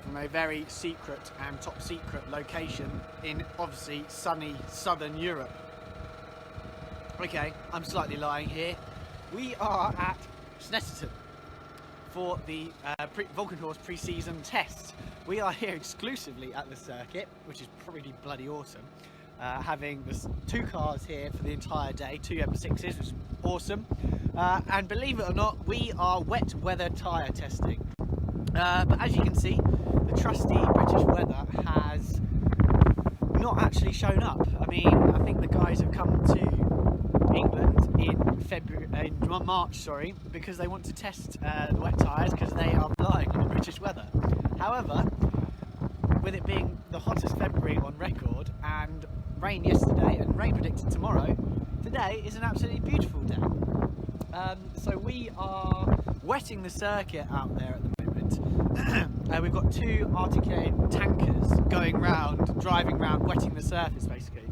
from a very secret and top secret location in obviously sunny southern Europe. Okay, I'm slightly lying here. We are at Snetterton for the Walkenhorst pre-season tests. We are here exclusively at the circuit, which is pretty bloody awesome. Having two cars here for the entire day, two M6s, which is awesome. And believe it or not, we are wet weather tyre testing. But as you can see, the trusty British weather has not actually shown up. I mean, I think the guys have come to England in March, sorry, because they want to test the wet tyres because they are flying on the British weather. However, with it being the hottest February on record and rain yesterday and rain predicted tomorrow, today is an absolutely beautiful day. So we are wetting the circuit out there at the moment. We've got two articulated tankers going round, driving round, wetting the surface basically.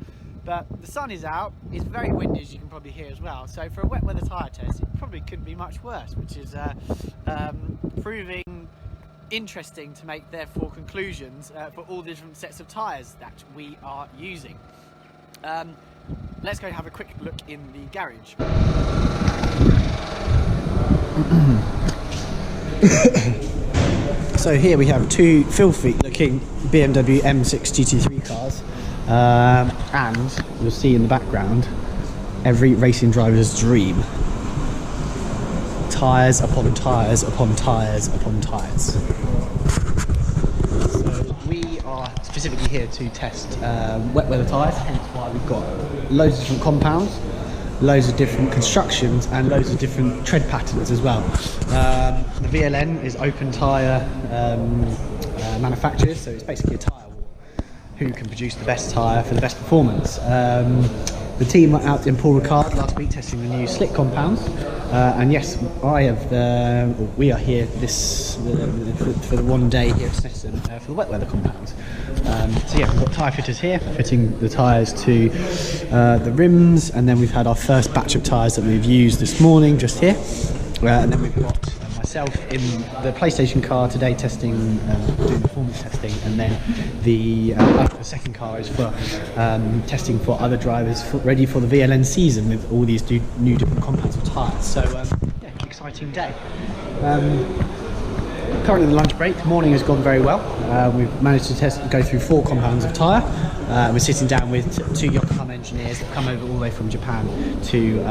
But the sun is out, it's very windy as you can probably hear as well, so for a wet weather tyre test it probably couldn't be much worse, which is proving interesting to make therefore conclusions for all the different sets of tyres that we are using. Let's go have a quick look in the garage. So here we have two filthy looking BMW M6 GT3 cars, and you'll see in the background every racing driver's dream. Tyres upon tyres upon tyres upon tyres. So we are specifically here to test wet weather tyres, hence why we've got loads of different compounds, loads of different constructions and loads of different tread patterns as well. The VLN is open tyre manufacturers, so it's basically a tyre war. Who can produce the best tyre for the best performance? The team were out in Paul Ricard last week testing the new slick compounds, and yes, we are here for the one day here at Snetterton for the wet weather compounds. So yeah, we've got tyre fitters here fitting the tyres to the rims, and then we've had our first batch of tyres that we've used this morning just here, and then we've got myself in the PlayStation car today testing, doing performance testing, and then the second car is for testing for other drivers ready for the VLN season with all these new different compounds of tyres. So yeah, exciting day. Currently the lunch break. Morning has gone very well. We've managed to go through 4 compounds of tyre. We're sitting down with 2 Yokohama engineers that have come over all the way from Japan to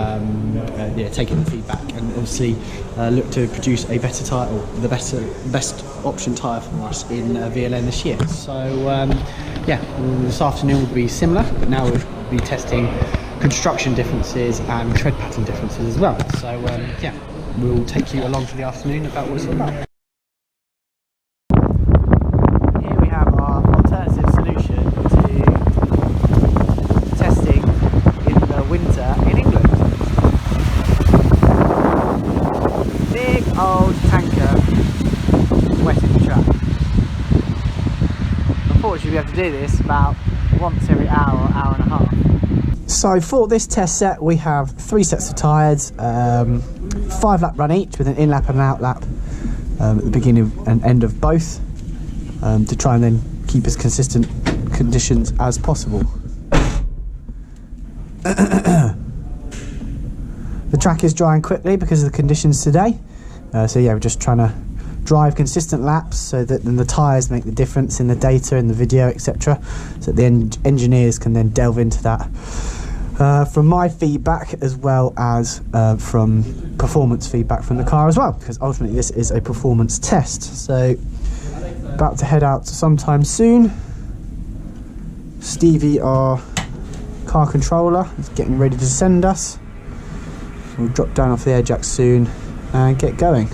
take in the feedback and obviously look to produce a better tyre, or the best option tyre for us in VLN this year. So yeah, this afternoon will be similar, but now we'll be testing construction differences and tread pattern differences as well. So yeah, we'll take you along for the afternoon about what it's all about. Old tanker wetting the track. Unfortunately we have to do this about once every hour, hour and a half. So for this test set we have 3 sets of tyres, 5 lap run each with an in lap and an out lap at the beginning and end of both, to try and then keep as consistent conditions as possible. The track is drying quickly because of the conditions today. So yeah, we're just trying to drive consistent laps so that then the tyres make the difference in the data, in the video, etc. So that the engineers can then delve into that from my feedback as well as from performance feedback from the car as well, because ultimately this is a performance test. So about to head out sometime soon. Stevie, our car controller, is getting ready to send us. We'll drop down off the air jack soon and get going.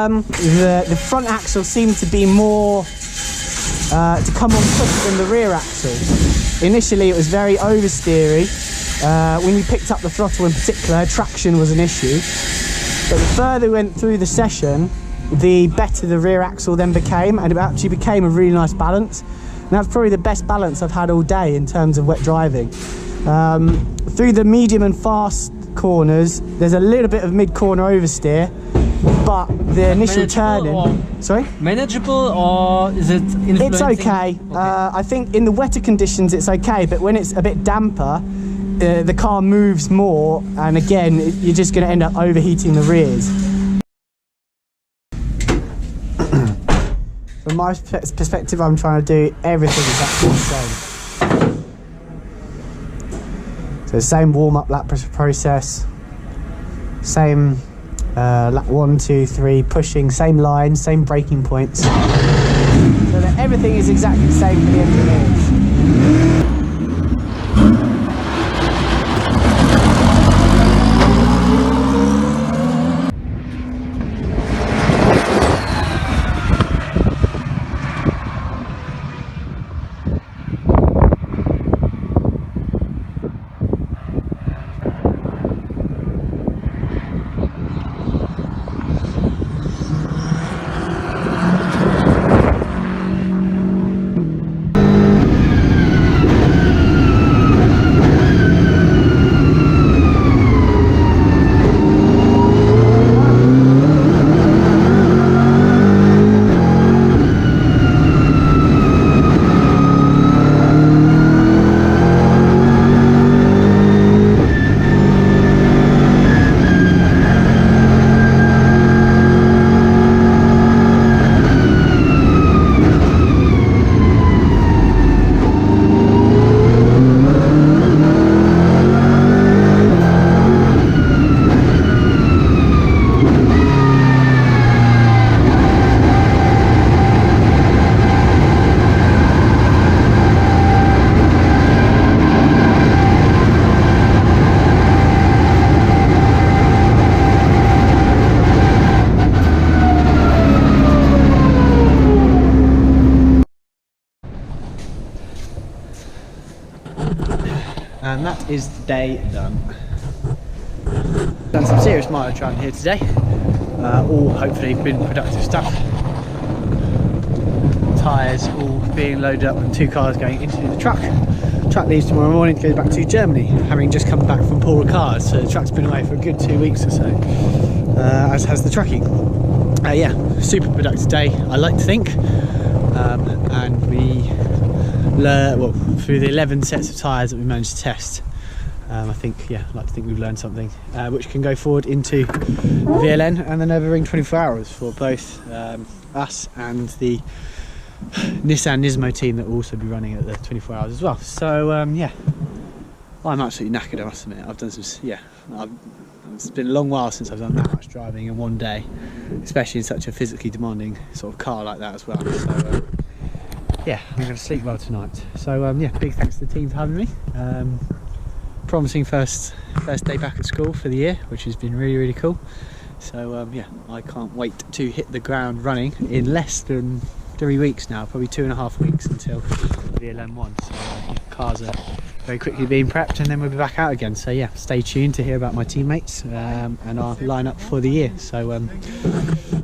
the front axle seemed to be more to come on quicker than the rear axle. Initially it was very oversteery. When you picked up the throttle in particular, traction was an issue. But the further we went through the session, the better the rear axle then became, and it actually became a really nice balance. And that's probably the best balance I've had all day in terms of wet driving. Through the medium and fast corners, there's a little bit of mid-corner oversteer, but the initial turning... Sorry? Manageable, or is it influencing? It's okay. I think in the wetter conditions it's okay, but when it's a bit damper, the car moves more, and again, you're just going to end up overheating the rears. From my perspective, I'm trying to do everything exactly the same. So same warm-up lap process, same lap 1, 2, 3, pushing, same line, same braking points, so that everything is exactly the same for the engineers. And that is the day done. Done some serious mileage around here today. All hopefully been productive stuff. Tyres all being loaded up and 2 cars going into the truck. Truck leaves tomorrow morning to go back to Germany, having just come back from Paul Ricard, so the truck's been away for a good 2 weeks or so, as has the trucking. Yeah, super productive day, I like to think, and we well, through the 11 sets of tyres that we managed to test, I think, yeah, I'd like to think we've learned something which can go forward into VLN and the Nürburgring 24 hours for both us and the Nissan Nismo team that will also be running at the 24 hours as well. So yeah, I'm absolutely knackered, I must admit. I've done some, yeah, it's been a long while since I've done that much driving in one day, especially in such a physically demanding sort of car like that as well. So yeah, I'm going to sleep well tonight. So yeah, big thanks to the team for having me. Promising first day back at school for the year, which has been really, really cool. So yeah, I can't wait to hit the ground running in less than 3 weeks now, probably 2.5 weeks until VLN1. So yeah, cars are very quickly being prepped, and then we'll be back out again. So yeah, stay tuned to hear about my teammates and our lineup for the year. So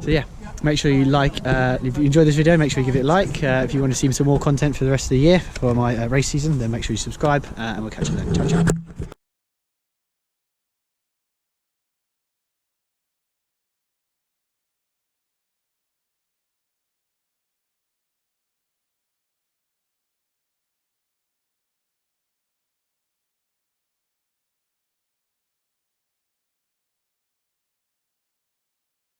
so yeah, make sure you like, if you enjoyed this video, make sure you give it a like. If you want to see some more content for the rest of the year for my race season, then make sure you subscribe, and we'll catch you then. Ciao, ciao.